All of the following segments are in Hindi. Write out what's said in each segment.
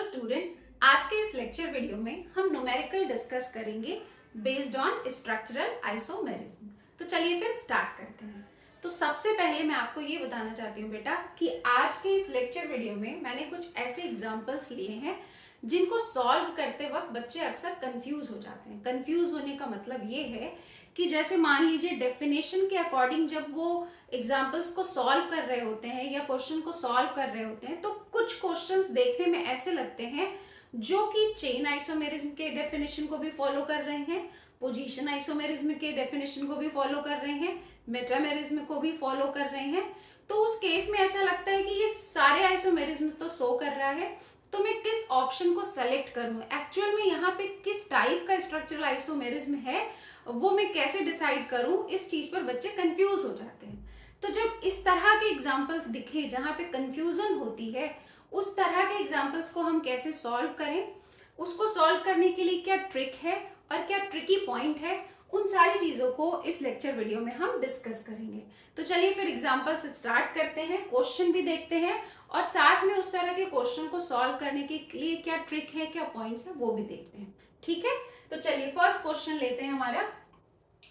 स्टूडेंट्स, आज के इस लेक्चर वीडियो में हम न्यूमेरिकल डिस्कस करेंगे बेस्ड ऑन स्ट्रक्चरल आइसोमेरिज्म। तो चलिए फिर स्टार्ट करते हैं। तो सबसे पहले मैं आपको ये बताना चाहती हूँ बेटा कि आज के इस लेक्चर वीडियो में मैंने कुछ ऐसे एग्जांपल्स लिए हैं जिनको सॉल्व करते वक्त बच्चे अक्सर कंफ्यूज हो जाते हैं। कंफ्यूज होने का मतलब ये है कि जैसे मान लीजिए डेफिनेशन के अकॉर्डिंग जब वो एग्जाम्पल्स को सॉल्व कर रहे होते हैं या क्वेश्चन को सॉल्व कर रहे होते हैं तो कुछ क्वेश्चंस देखने में ऐसे लगते हैं जो कि चेन आइसोमेरिज्म के डेफिनेशन को भी फॉलो कर रहे हैं, पोजीशन आइसोमेरिज्म के डेफिनेशन को भी फॉलो कर रहे हैं, मेटामेरिज्म को भी फॉलो कर रहे हैं। तो उस केस में ऐसा लगता है कि ये सारे आइसोमेरिज्म तो शो कर रहा है, तो मैं किस ऑप्शन को सेलेक्ट करूं, एक्चुअल में यहाँ पे किस टाइप का स्ट्रक्चरल आइसोमेरिज्म है वो मैं कैसे डिसाइड करूं, इस चीज पर बच्चे कंफ्यूज हो जाते हैं। तो जब इस तरह के एग्जाम्पल्स दिखे जहां पे कंफ्यूजन होती है, उस तरह के एग्जाम्पल्स को हम कैसे सॉल्व करें, उसको सॉल्व करने के लिए क्या ट्रिक है और क्या ट्रिकी पॉइंट है, उन सारी चीजों को इस लेक्चर वीडियो में हम डिस्कस करेंगे। तो चलिए फिर एग्जाम्पल्स स्टार्ट करते हैं, क्वेश्चन भी देखते हैं और साथ में उस तरह के क्वेश्चन को सॉल्व करने के लिए क्या ट्रिक है, क्या पॉइंट्स है, वो भी देखते हैं। ठीक है, तो चलिए फर्स्ट क्वेश्चन लेते हैं हमारा।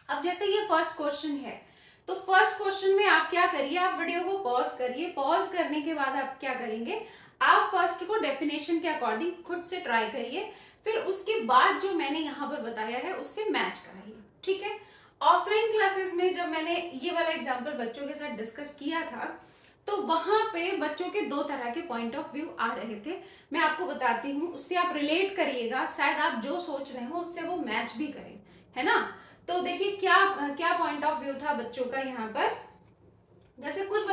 अब जैसे ये फर्स्ट क्वेश्चन है तो फर्स्ट क्वेश्चन में आप क्या करिए, आप वीडियो को पॉज करिए। पॉज करने के बाद आप क्या करेंगे, आप फर्स्ट को डेफिनेशन के अकॉर्डिंग खुद से ट्राई करिए, फिर उसके बाद जो मैंने यहाँ पर बताया है उससे मैच कराइए। ठीक है, ऑफलाइन क्लासेस में जब मैंने ये वाला एग्जाम्पल बच्चों के साथ डिस्कस किया था तो वहां पे बच्चों के दो तरह के पॉइंट ऑफ व्यू आ रहे थे। मैं आपको बताती हूँ, उससे आप रिलेट करिएगा, शायद आप जो सोच रहे हो उससे वो मैच भी करें, है ना। तो देखिए क्या क्या पॉइंट ऑफ व्यू था बच्चों का यहाँ पर। जैसे कुछ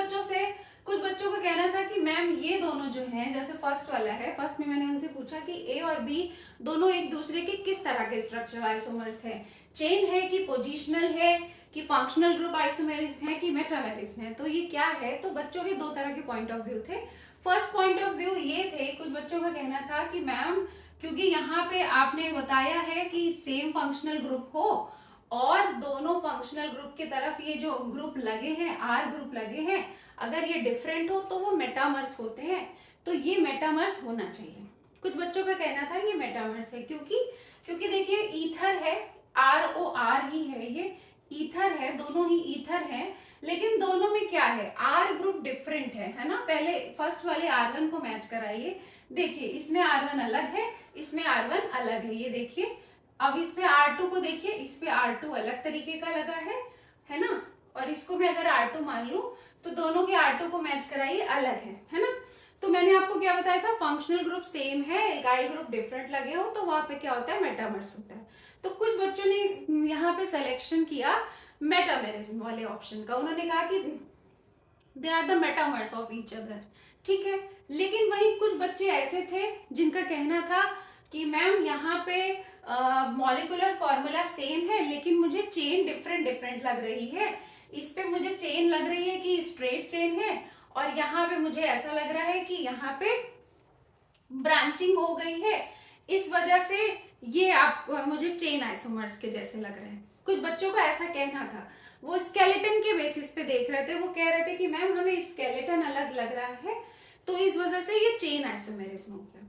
बच्चों का कहना था कि मैम ये दोनों जो हैं, जैसे फर्स्ट वाला है, फर्स्ट में मैंने उनसे पूछा कि ए और बी दोनों एक दूसरे के किस तरह के स्ट्रक्चरल आइसोमर्स है, चेन है कि पोजिशनल है कि फंक्शनल ग्रुप आइसोमेरिज्म है कि मेटामेरिज्म है, तो ये क्या है। तो बच्चों के दो तरह के पॉइंट ऑफ व्यू थे। फर्स्ट पॉइंट ऑफ व्यू ये थे, कुछ बच्चों का कहना था कि मैम क्योंकि यहाँ पे आपने बताया है कि सेम फंक्शनल ग्रुप हो और दोनों फंक्शनल ग्रुप की तरफ ये जो ग्रुप लगे हैं, आर ग्रुप लगे हैं, अगर ये डिफरेंट हो तो वो मेटामर्स होते हैं, तो ये मेटामर्स होना चाहिए। कुछ बच्चों का कहना था ये मेटामर्स है क्योंकि देखिए ईथर है, आर ओ आर ही है, ये ईथर है, दोनों ही ईथर है, लेकिन दोनों में क्या है, आर ग्रुप डिफरेंट है ना। पहले फर्स्ट वाले R1 को मैच कराइए, देखिए इसमें R1 अलग है, इसमें R1 अलग है, ये देखिए। अब इस पे R2 को देखिए, इस पे R2 अलग तरीके का लगा है ना, और इसको मैं अगर R2 मान लूं तो दोनों के R2 को मैच कराइए, अलग है ना। तो मैंने आपको क्या बताया था, फंक्शनल ग्रुप सेम है, इकाई ग्रुप डिफरेंट लगे हो तो वहां पे क्या होता है, मेटामर्स होता है। तो कुछ बच्चों ने यहाँ पे सिलेक्शन किया मेटामेरिज्म वाले ऑप्शन का, उन्होंने कहा कि they are the metamers of each other. ठीक है, लेकिन वही कुछ बच्चे ऐसे थे जिनका कहना था कि मैम यहाँ पे मॉलिक्यूलर फॉर्मूला सेम है लेकिन मुझे चेन डिफरेंट लग रही है। इस पे मुझे चेन लग रही है कि स्ट्रेट चेन है और यहाँ पे मुझे ऐसा लग रहा है कि यहाँ पे ब्रांचिंग हो गई है, इस वजह से ये आप मुझे चेन आइसोमर्स के जैसे लग रहे हैं। कुछ बच्चों का ऐसा कहना था, वो स्केलेटन के बेसिस पे देख रहे थे, वो कह रहे थे कि मैम हमें स्केलेटन अलग लग रहा है तो इस वजह से ये चेन आइसोमेरिज्म हो गया।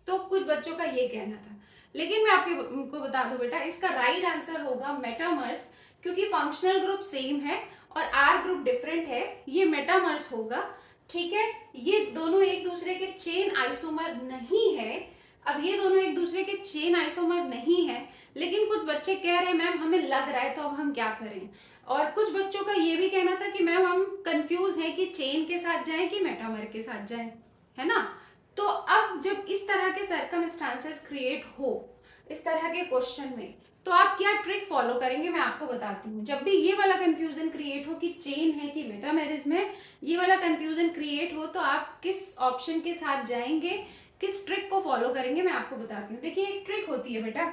तो कुछ बच्चों का ये कहना था, लेकिन मैं आपको बता दूं बेटा, इसका राइट आंसर होगा मेटामर्स, क्योंकि फंक्शनल ग्रुप सेम है और आर ग्रुप डिफरेंट है, ये मेटामर्स होगा। ठीक है, ये दोनों एक दूसरे के चेन आइसोमर नहीं है। अब ये दोनों एक दूसरे के चेन आइसोमर नहीं है, लेकिन कुछ बच्चे कह रहे हैं मैम हमें लग रहा है तो अब हम क्या करें। और कुछ बच्चों का ये भी कहना था कि मैम हम कंफ्यूज हैं कि चेन के साथ जाएं कि मेटामर के साथ जाएं, है ना। तो अब जब इस तरह के सर्कमस्टांसेस क्रिएट हो इस तरह के क्वेश्चन में, तो आप क्या ट्रिक फॉलो करेंगे मैं आपको बताती हूँ। जब भी ये वाला कंफ्यूजन क्रिएट हो कि चेन है कि मेटामेरिज्म है, ये वाला कंफ्यूजन क्रिएट हो तो आप किस ऑप्शन के साथ जाएंगे, किस ट्रिक को फॉलो करेंगे मैं आपको बताती हूँ। देखिए एक ट्रिक होती है बेटा,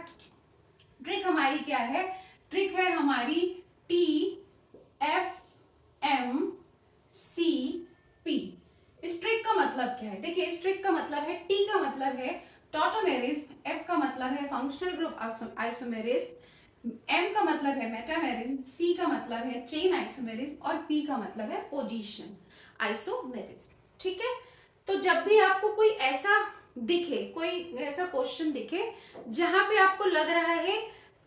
ट्रिक हमारी क्या है, ट्रिक है हमारी TFMCP। इस ट्रिक का मतलब क्या है, देखिए इस ट्रिक का मतलब है, T का मतलब है टॉटोमेरिज्म, F का मतलब है फंक्शनल ग्रुप आइसोमेरिज्म, M का मतलब है मेटामेरिज्म, C का मतलब है चेन आइसोमेरिज्म और P का मतलब है पोजीशन आइसोमेरिज्म। ठीक है, तो जब भी आपको कोई ऐसा दिखे, कोई ऐसा क्वेश्चन दिखे जहां पे आपको लग रहा है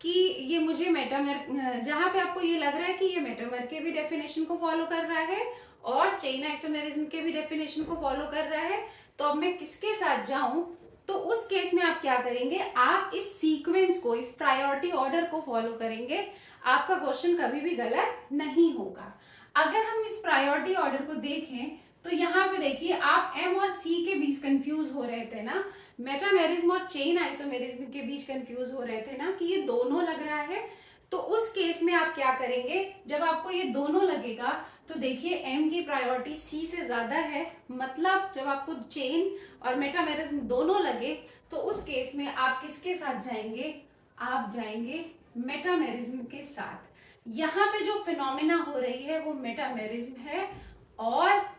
कि ये मुझे मेटामर, जहां पे आपको ये लग रहा है कि ये मेटामर के भी डेफिनेशन को फॉलो कर रहा है और चेन आइसोमेरिज्म के भी डेफिनेशन को फॉलो कर रहा है, तो अब मैं किसके साथ जाऊं? तो उस केस में आप क्या करेंगे, आप इस सीक्वेंस को, इस प्रायोरिटी ऑर्डर को फॉलो करेंगे, आपका क्वेश्चन कभी भी गलत नहीं होगा। अगर हम इस प्रायोरिटी ऑर्डर को देखें तो यहाँ पे देखिए, आप एम और सी के बीच कंफ्यूज हो रहे थे ना, मेटामेरिज्म और चेन आइसोमेरिज्म के बीच कंफ्यूज हो रहे थे ना कि ये दोनों लग रहा है। तो उस केस में आप क्या करेंगे, जब आपको ये दोनों लगेगा तो देखिए एम की प्रायोरिटी सी से ज्यादा है, मतलब जब आपको चेन और मेटामेरिज्म दोनों लगे तो उस केस में आप किसके साथ जाएंगे, आप जाएंगे मेटामेरिज्म के साथ। यहाँ पे जो फिनोमिना हो रही है वो मेटामेरिज्म है और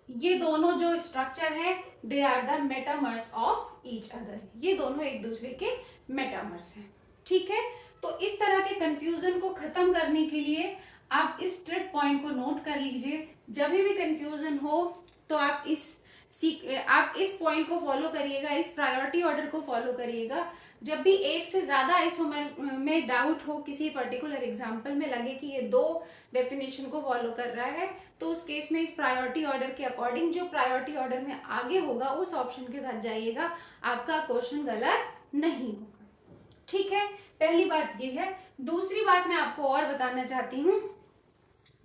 ये दोनों जो स्ट्रक्चर है they are the metamers of each other, ये दोनों एक दूसरे के मेटामर्स हैं। ठीक है, तो इस तरह के कंफ्यूजन को खत्म करने के लिए आप इस ट्रिक पॉइंट को नोट कर लीजिए। जब भी कंफ्यूजन हो तो आप इस पॉइंट को फॉलो करिएगा, इस प्रायोरिटी ऑर्डर को फॉलो करिएगा। जब भी एक से ज्यादा आइसोमर में डाउट हो, किसी पर्टिकुलर एग्जांपल में लगे कि ये दो डेफिनेशन को फॉलो कर रहा है, तो उस केस में इस प्रायोरिटी ऑर्डर के अकॉर्डिंग जो प्रायोरिटी ऑर्डर में आगे होगा उस ऑप्शन के साथ जाइएगा, आपका क्वेश्चन गलत नहीं होगा। ठीक है, पहली बात ये है। दूसरी बात मैं आपको और बताना चाहती हूँ,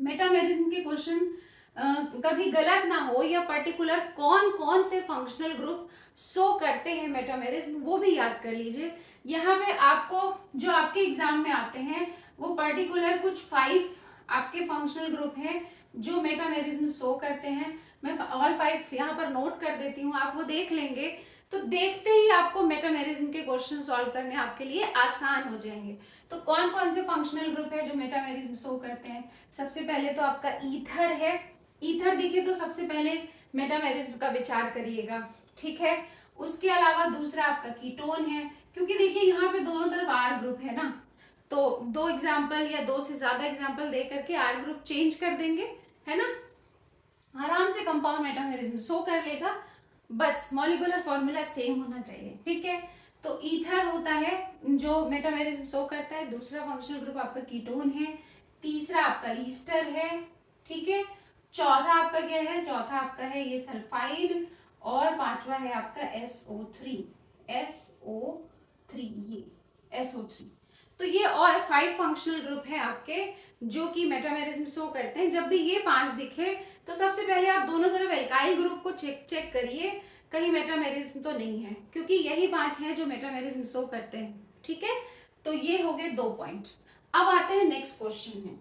मेटामेरिज्म के क्वेश्चन कभी गलत ना हो या पर्टिकुलर कौन कौन से फंक्शनल ग्रुप शो करते हैं मेटामेरिज्म, वो भी याद कर लीजिए। यहाँ पे आपको जो आपके एग्जाम में आते हैं वो पर्टिकुलर कुछ 5 आपके फंक्शनल ग्रुप हैं जो मेटामेरिज्म शो करते हैं। मैं ऑल 5 यहाँ पर नोट कर देती हूँ, आप वो देख लेंगे तो देखते ही आपको मेटामेरिज्म के क्वेश्चन सॉल्व करने आपके लिए आसान हो जाएंगे। तो कौन कौन से फंक्शनल ग्रुप है जो मेटामेरिज्म शो करते हैं? सबसे पहले तो आपका ईथर है। ईथर देखिए तो सबसे पहले मेटामेरिज्म का विचार करिएगा। ठीक है, उसके अलावा दूसरा आपका कीटोन है, क्योंकि देखिए यहाँ पे दोनों तरफ आर ग्रुप है ना, तो 2 एग्जाम्पल या 2 से ज्यादा एग्जाम्पल दे करके आर ग्रुप चेंज कर देंगे, है ना, आराम से कंपाउंड मेटामेरिज्म शो कर लेगा। बस मॉलिक्यूलर फॉर्मूला सेम होना चाहिए। ठीक है, तो ईथर होता है जो मेटामेरिज्म शो करता है। दूसरा फंक्शनल ग्रुप आपका कीटोन है। तीसरा आपका ईस्टर है। ठीक है, चौथा आपका क्या है, चौथा आपका है ये सल्फाइड, और पांचवा है आपका SO3, ये SO3। तो ये और 5 फंक्शनल ग्रुप है आपके जो कि मेटामेरिज्म शो करते हैं। जब भी ये 5 दिखे तो सबसे पहले आप दोनों तरफ एल्काइल ग्रुप को चेक करिए कहीं मेटामेरिज्म तो नहीं है, क्योंकि यही 5 हैं जो मेटामेरिज्म शो करते हैं। ठीक है, तो ये हो गए 2 पॉइंट। अब आते हैं नेक्स्ट क्वेश्चन में।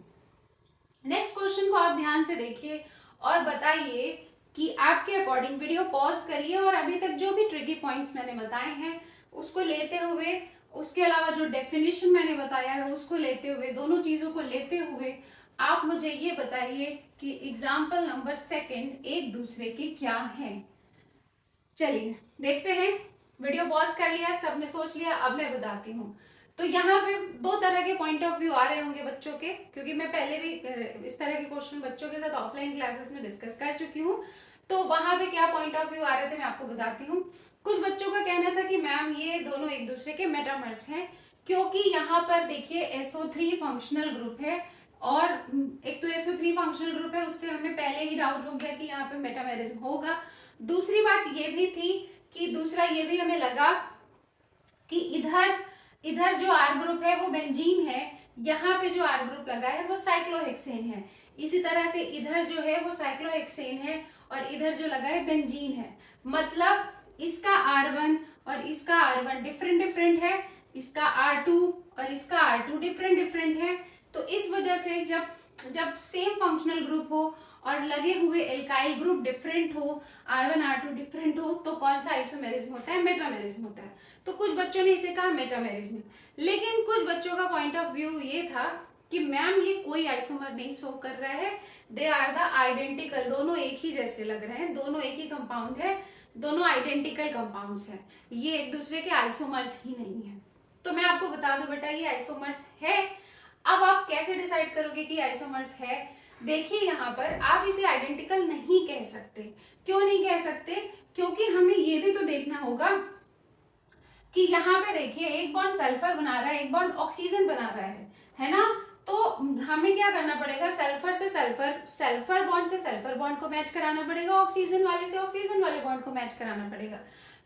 नेक्स्ट क्वेश्चन को आप ध्यान से देखिए और बताइए कि आपके अकॉर्डिंग, वीडियो पॉज करिए और अभी तक जो भी ट्रिकी पॉइंट्स मैंने बताए हैं उसको लेते हुए, उसके अलावा जो डेफिनेशन मैंने बताया है उसको लेते हुए, दोनों चीजों को लेते हुए आप मुझे ये बताइए कि एग्जाम्पल नंबर 2 एक दूसरे के क्या हैं। चलिए देखते हैं। वीडियो पॉज कर लिया, सबने सोच लिया, अब मैं बताती हूँ। तो यहाँ पे 2 तरह के पॉइंट ऑफ व्यू आ रहे होंगे बच्चों के, क्योंकि मैं पहले भी इस तरह के क्वेश्चन बच्चों के साथ ऑफलाइन क्लासेस में डिस्कस कर चुकी हूँ। तो वहां पे क्या पॉइंट ऑफ व्यू आ रहे थे मैं आपको बताती हूँ। कुछ बच्चों का कहना था कि मैम ये दोनों एक दूसरे के मेटामर्स हैं, क्योंकि यहाँ पर देखिए SO3 फंक्शनल ग्रुप है, और एक तो SO3 फंक्शनल ग्रुप है, उससे हमें पहले ही डाउट हो गया कि यहाँ पे मेटामेरिज्म होगा। दूसरी बात ये भी थी कि दूसरा ये भी हमें लगा कि इधर जो आर ग्रुप है वो बेंजीन है, यहाँ पे जो आर ग्रुप लगा है वो साइक्लोहेक्सेन है। इसी तरह से इधर जो है वो साइक्लोहेक्सेन है और इधर जो लगा है बेंजीन है। मतलब इसका R1 और इसका R1 डिफरेंट है, इसका R2 और इसका R2 डिफरेंट है। तो इस वजह से जब सेम फंक्शनल ग्रुप हो और लगे हुए एल्काइल ग्रुप डिफरेंट हो, R1 R2 डिफरेंट हो, तो कौन सा आइसोमेरिज्म होता है, मेटामेरिज्म होता है। तो कुछ बच्चों ने इसे कहा मेटामेरिज्म, लेकिन कुछ बच्चों का पॉइंट ऑफ व्यू ये था कि मैम ये कोई आइसोमर नहीं शो कर रहा है, दे आर द आइडेंटिकल, दोनों एक ही जैसे लग रहे हैं, दोनों एक ही कंपाउंड है, दोनों आइडेंटिकल कंपाउंड्स हैं, ये एक दूसरे के आइसोमर्स ही नहीं है। तो मैं आपको बता दूं बेटा ये आइसोमर्स है। अब आप कैसे डिसाइड करोगे कि आइसोमर्स है? देखिए यहाँ पर आप इसे आइडेंटिकल नहीं कह सकते। क्यों नहीं कह सकते? क्योंकि हमें ये भी तो देखना होगा कि यहाँ पे देखिए एक बॉन्ड सल्फर बना रहा है, एक बॉन्ड ऑक्सीजन बना रहा है ना। तो हमें क्या करना पड़ेगा, सल्फर से सल्फर बॉन्ड से सल्फर बॉन्ड को मैच कराना पड़ेगा, ऑक्सीजन वाले से ऑक्सीजन वाले बॉन्ड को मैच कराना पड़ेगा।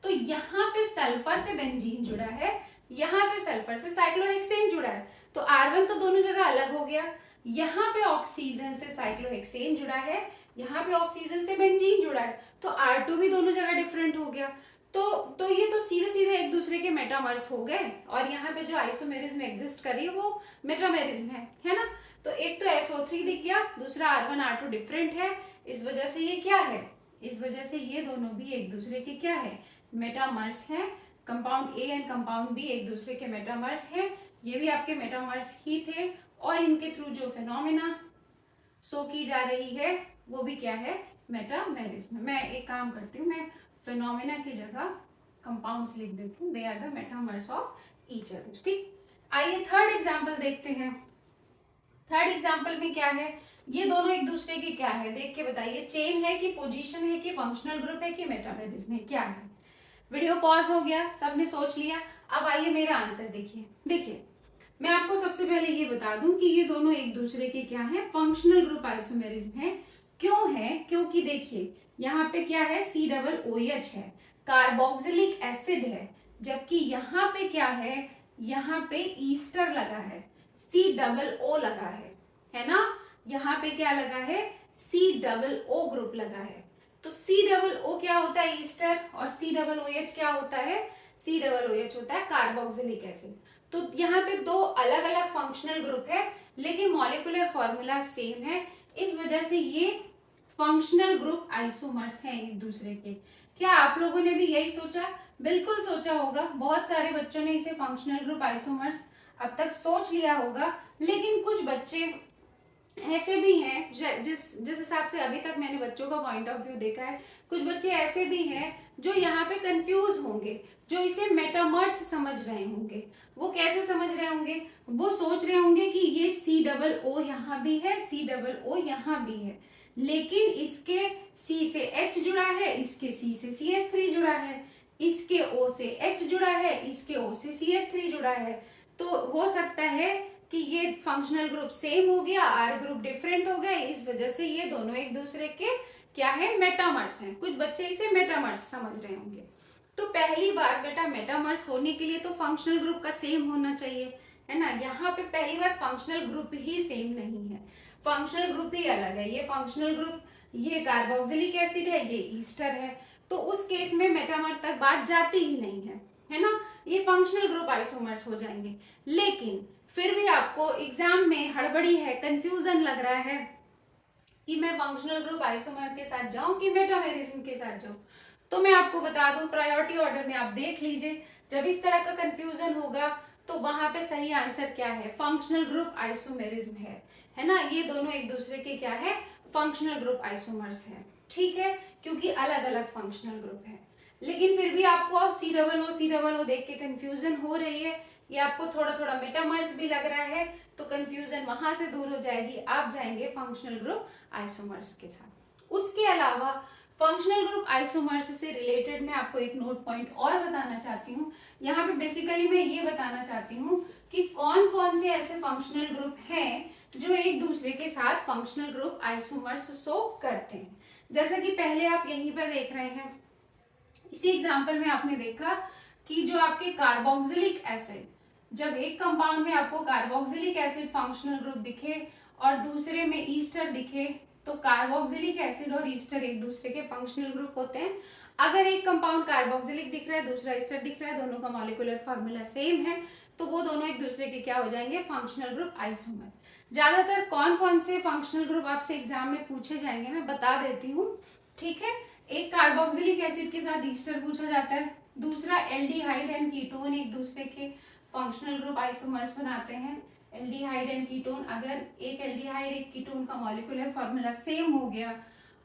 तो यहाँ पे सल्फर से बेंजीन जुड़ा है, यहाँ पे सल्फर से साइक्लोहेक्सेन जुड़ा है, तो R1 तो दोनों जगह अलग हो गया। यहाँ पे ऑक्सीजन से साइक्लोहेक्सेन जुड़ा है, यहाँ पे ऑक्सीजन से बेंजीन जुड़ा है, तो R2 भी दोनों जगह डिफरेंट हो गया। तो ये तो सीधे सीधे एक दूसरे के मेटामर्स हो गए, और यहाँ पे जो आइसोमेरिज्म एग्जिस्ट कर रही है वो मेटामेरिज्म है ना। तो एक तो SO3 दिख गया, दूसरा R1 R2 डिफरेंट है, इस वजह से ये क्या है, इस वजह से ये दोनों भी एक दूसरे के क्या है, मेटामर्स हैं। Compound A and compound B एक दूसरे के मेटामर्स हैं, ये भी आपके मेटामर्स ही थे, और इनके थ्रू जो फिनोमिना शो की जा रही है वो भी क्या है, मेटामेरिज्म। मैं एक काम करती हूँ, मैं फिनोमिना की जगह कंपाउंड्स लिख देती हूँ, they are the metamers of each other. ठीक, आइए थर्ड एग्जांपल देखते हैं। थर्ड एग्जांपल में क्या है, ये दोनों एक दूसरे के क्या है, देख के बताइए, चेन है कि पोजीशन है कि फंक्शनल ग्रुप है कि मेटामेरिज्म है, क्या है। वीडियो पॉज हो गया, सबने सोच लिया, अब आइए मेरा आंसर देखिए। देखिए मैं आपको सबसे पहले ये बता दूं कि ये दोनों एक दूसरे के क्या है, फंक्शनल ग्रुप आइसोमेरिज्म है। क्यों है, क्योंकि देखिए यहाँ पे क्या है, COOH है, कार्बोक्सिलिक एसिड है, जबकि यहाँ पे क्या है, यहाँ पे ईस्टर लगा है, CO लगा है ना। यहाँ पे क्या लगा है, CO ग्रुप लगा है। तो CO क्या होता है, ईस्टर, और COOH क्या होता है, COOH होता है कार्बोक्सिलिक एसिड। तो यहाँ पे दो अलग अलग फंक्शनल ग्रुप है, लेकिन मॉलिक्यूलर फॉर्मूला सेम है, इस वजह से ये फंक्शनल ग्रुप आइसोमर्स हैं एक दूसरे के। क्या आप लोगों ने भी यही सोचा, बिल्कुल सोचा होगा, बहुत सारे बच्चों ने इसे फंक्शनल ग्रुप आइसोमर्स अब तक सोच लिया होगा। लेकिन कुछ बच्चे ऐसे भी हैं, जिस हिसाब से अभी तक मैंने बच्चों का पॉइंट ऑफ व्यू देखा है, कुछ बच्चे ऐसे भी हैं जो यहाँ पे कंफ्यूज होंगे, जो इसे मेटामर्स समझ रहे होंगे। वो कैसे समझ रहे होंगे, वो सोच रहे होंगे कि ये COO यहाँ भी है, COO यहाँ भी है, लेकिन इसके C से H जुड़ा है, इसके C से CH3 जुड़ा है, इसके O से H जुड़ा है, इसके O से CH3 जुड़ा है। तो हो सकता है कि ये फंक्शनल ग्रुप सेम हो गया, R ग्रुप डिफरेंट हो गए, इस वजह से ये दोनों एक दूसरे के क्या है, मेटामर्स हैं। कुछ बच्चे इसे मेटामर्स समझ रहे होंगे। तो पहली बात बेटा, मेटामर्स होने के लिए तो फंक्शनल ग्रुप का सेम होना चाहिए, है ना। यहाँ पे पहली बार फंक्शनल ग्रुप ही सेम नहीं है, फंक्शनल ग्रुप ही अलग है। ये फंक्शनल ग्रुप, ये कार्बोक्सिलिक एसिड है, ये ईस्टर है, तो उस केस में मेटामर तक बात जाती ही नहीं है ना। ये फंक्शनल ग्रुप आइसोमर्स हो जाएंगे। लेकिन फिर भी आपको एग्जाम में हड़बड़ी है, कंफ्यूजन लग रहा है कि मैं फंक्शनल ग्रुप आइसोमर के साथ जाऊं कि मेटामेरिज्म के साथ जाऊं, तो मैं आपको बता दूं, प्रायोरिटी ऑर्डर में आप देख लीजिए। जब इस तरह का कंफ्यूजन होगा तो वहां पे सही आंसर क्या है, फंक्शनल ग्रुप आइसोमेरिज्म है ना। ये दोनों एक दूसरे के क्या है, फंक्शनल ग्रुप आइसोमर्स है, ठीक है, क्योंकि अलग अलग फंक्शनल ग्रुप है। लेकिन फिर भी आपको COO देख के कंफ्यूजन हो रही है, ये आपको थोड़ा थोड़ा मेटामर्स भी लग रहा है, तो कंफ्यूजन वहां से दूर हो जाएगी, आप जाएंगे फंक्शनल ग्रुप आइसोमर्स के साथ। उसके अलावा फंक्शनल ग्रुप आइसोमर्स से रिलेटेड मैं आपको एक नोट पॉइंट और बताना चाहती हूँ। यहाँ पे बेसिकली मैं ये बताना चाहती हूँ कि कौन कौन से ऐसे फंक्शनल ग्रुप हैं जो एक दूसरे के साथ फंक्शनल ग्रुप आइसोमर्स शो करते हैं। जैसा कि पहले आप यहीं पर देख रहे हैं, इसी एग्जाम्पल में आपने देखा कि जो आपके कार्बोक्सिलिक एसिड, जब एक कंपाउंड में आपको कार्बोक्सिलिक एसिड फंक्शनल ग्रुप दिखे और दूसरे में ईस्टर दिखे, तो कार्बोक्सिलिक एसिड और ईस्टर एक दूसरे के फंक्शनल ग्रुप होते हैं। अगर एक कंपाउंड कार्बोक्सिलिक दिख रहा है, दूसरा ईस्टर दिख रहा है, दोनों का मॉलिक्यूलर फॉर्मूला सेम है, तो वो दोनों एक दूसरे के क्या हो जाएंगे, फंक्शनल ग्रुप आइसोमर। ज्यादातर कौन कौन से फंक्शनल ग्रुप आपसे एग्जाम में पूछे जाएंगे मैं बता देती हूँ, ठीक है। एक कार्बोक्सिलिक एसिड के साथ ईस्टर पूछा जाता है, दूसरा एल्डिहाइड एंड कीटोन एक दूसरे के फंक्शनल ग्रुप आइसोमर्स बनाते हैं। एल्डिहाइड एंड कीटोन, अगर एक एल्डिहाइड एक कीटोन का मॉलिक्यूलर फॉर्मूला सेम हो गया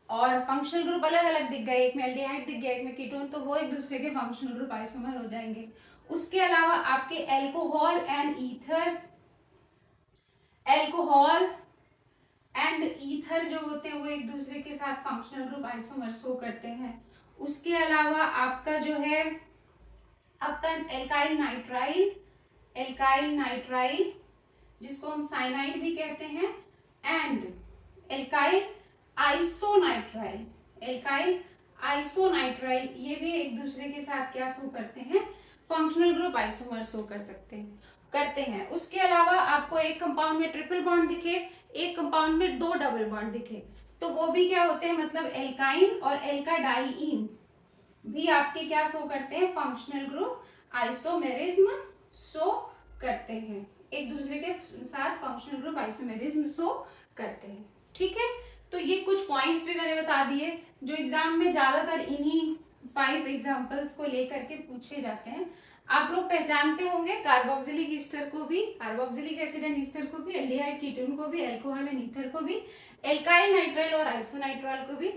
और फंक्शनल ग्रुप अलग अलग दिख गए, एक में एल्डिहाइड दिख गया, एक में कीटोन, तो वो एक दूसरे के फंक्शनल ग्रुप आइसोमर हो जाएंगे। उसके अलावा आपके alcohol and ether, alcohol and ether जो होते हैं वो एक दूसरे के साथ फंक्शनल ग्रुप आइसोमर शो करते हैं। उसके अलावा आपका जो है आपका एल्काइल नाइट्राइल जिसको हम साइनाइड भी कहते हैं, एंड एल्काइल आइसोनाइट्राइल ये भी एक दूसरे के साथ क्या शो करते हैं, फंक्शनल ग्रुप आइसोमर शो करते हैं। उसके अलावा आपको एक कंपाउंड में ट्रिपल बॉन्ड दिखे, एक कंपाउंड में 2 डबल बॉन्ड दिखे, तो वो भी क्या होते हैं, मतलब एल्काइन और एल्काडाइइन भी आपके क्या शो करते हैं, फंक्शनल ग्रुप आइसोमेरिज्म शो करते हैं, एक दूसरे के साथ फंक्शनल ग्रुप आइसोमेरिज्म शो करते हैं। ठीक है, तो ये कुछ पॉइंट्स भी मैंने बता दिए जो एग्जाम में ज्यादातर इन्हीं 5 एग्जांपल्स को लेकर के पूछे जाते हैं। आप लोग पहचानते होंगे कार्बोक्सिलिक ईस्टर को भी, कार्बोक्सिलिक एसिड एंड ईस्टर को भी, एल्डिहाइड कीटोन को भी, अल्कोहल एंड ईथर को भी, एल्काइल नाइट्राइल और आइसोनाइट्राइल को भी।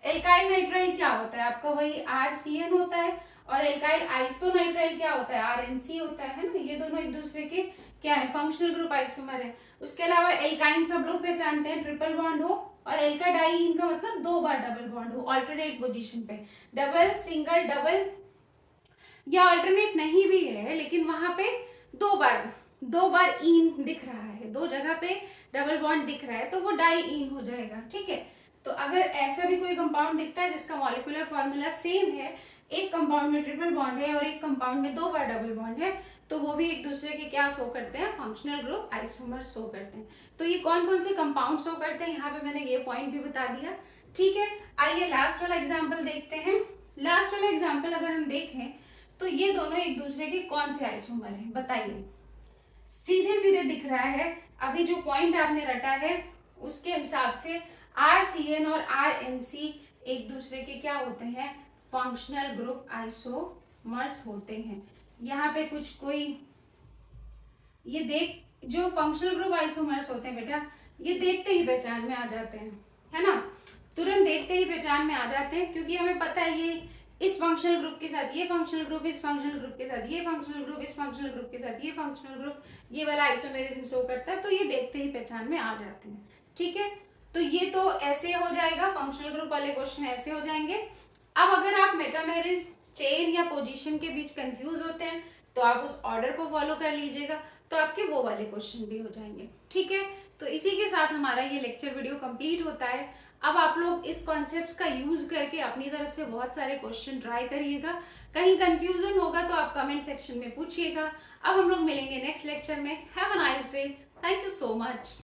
एल्काइल नाइट्राइल क्या होता है आपका, वही RCN होता है, और एल्काइल आइसोनाइट्राइल क्या होता है, RNC होता है ना। ये दोनों एक दूसरे के क्या है, फंक्शनल ग्रुप आइसोमर है। उसके अलावा एल्काइन सब लोग पहचानते हैं, ट्रिपल बॉन्ड हो, और एल्काडाइन का मतलब 2 बार डबल बॉन्ड हो ऑल्टरनेट पोजीशन पे, डबल सिंगल डबल या अल्टरनेट नहीं भी है, लेकिन वहां पे 2 बार इन दिख रहा है, 2 जगह पे डबल बॉन्ड दिख रहा है, तो वो डाई इन हो जाएगा। ठीक है, तो अगर ऐसा भी कोई कंपाउंड दिखता है जिसका मॉलिक्यूलर फॉर्मूला सेम है, एक कंपाउंड में ट्रिपल बॉन्ड है और एक कंपाउंड में 2 बार डबल बॉन्ड है, तो वो भी एक दूसरे के क्या शो करते हैं, फंक्शनल ग्रुप आइसोमर शो करते हैं। तो ये कौन कौन से कंपाउंड शो करते हैं, यहाँ पे मैंने ये पॉइंट भी बता दिया। ठीक है, आइए लास्ट वाला एग्जाम्पल देखते हैं। लास्ट वाला एग्जाम्पल अगर हम देखें तो ये दोनों एक दूसरे के कौन से आइसोमर हैं, बताइए। सीधे सीधे दिख रहा है, अभी जो पॉइंट आपने रटा है उसके हिसाब से RCN और RNC एक दूसरे के क्या होते हैं, फंक्शनल ग्रुप आइसोमर्स होते हैं। यहाँ पे कुछ कोई ये देख, जो फंक्शनल ग्रुप आइसोमर्स होते हैं बेटा, ये देखते ही पहचान में आ जाते हैं, है ना, तुरंत देखते ही पहचान में आ जाते हैं, क्योंकि हमें पता है ये इस फंक्शनल ग्रुप के साथ ये फंक्शनल ग्रुप, इस फंक्शनल ग्रुप के साथ ये फंक्शनल ग्रुप, इस फंक्शनल ग्रुप के साथ ये फंक्शनल ग्रुप, ये वाला आइसोमेरिज्म शो करता है, तो ये देखते ही पहचान में आ जाते हैं। ठीक है, तो ये तो ऐसे हो जाएगा, फंक्शनल ग्रुप वाले क्वेश्चन ऐसे हो जाएंगे। अब अगर आप मेटामेरिज, चेन या पोजीशन के बीच कंफ्यूज होते हैं तो आप उस ऑर्डर को फॉलो कर लीजिएगा, तो आपके वो वाले क्वेश्चन भी हो जाएंगे। ठीक है, तो इसी के साथ हमारा ये लेक्चर वीडियो कंप्लीट होता है। अब आप लोग इस कॉन्सेप्ट्स का यूज करके अपनी तरफ से बहुत सारे क्वेश्चन ट्राई करिएगा। कहीं कंफ्यूजन होगा तो आप कमेंट सेक्शन में पूछिएगा। अब हम लोग मिलेंगे नेक्स्ट लेक्चर में। Have a nice day, thank you so much.